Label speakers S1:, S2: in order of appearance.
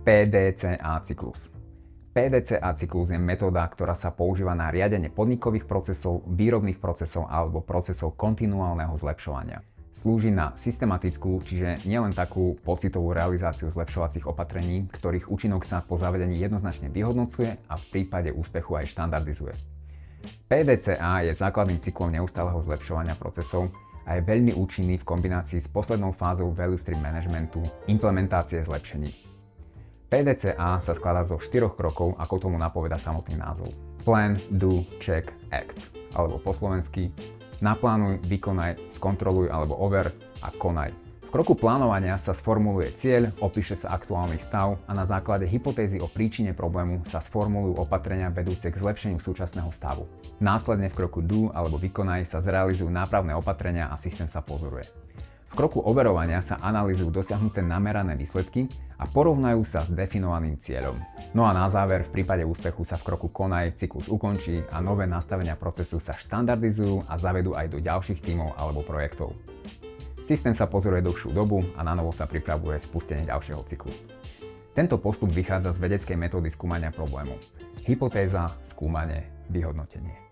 S1: PDCA cyklus. PDCA cyklus je metóda, ktorá sa používa na riadenie podnikových procesov, výrobných procesov alebo procesov kontinuálneho zlepšovania. Slúži na systematickú, čiže nielen takú pocitovú realizáciu zlepšovacích opatrení, ktorých účinok sa po zavedení jednoznačne vyhodnocuje a v prípade úspechu aj štandardizuje. PDCA je základným cyklom neustáleho zlepšovania procesov a je veľmi účinný v kombinácii s poslednou fázou value stream managementu, implementácie zlepšení. PDCA sa skladá zo 4 krokov, ako tomu napovedá samotný názov. Plan, do, check, act. Alebo po slovensky naplánuj, vykonaj, skontroluj alebo over a konaj. V kroku plánovania sa sformuluje cieľ, opíše sa aktuálny stav a na základe hypotézy o príčine problému sa sformulujú opatrenia vedúce k zlepšeniu súčasného stavu. Následne v kroku do alebo vykonaj sa zrealizujú nápravné opatrenia a systém sa pozoruje. V kroku overovania sa analyzujú dosiahnuté namerané výsledky a porovnajú sa s definovaným cieľom. No a na záver, v prípade úspechu sa v kroku konaj cyklus ukončí a nové nastavenia procesu sa štandardizujú a zavedú aj do ďalších tímov alebo projektov. Systém sa pozoruje dlhšiu dobu a na novo sa pripravuje spustenie ďalšieho cyklu. Tento postup vychádza z vedeckej metódy skúmania problému. Hypotéza, skúmanie, vyhodnotenie.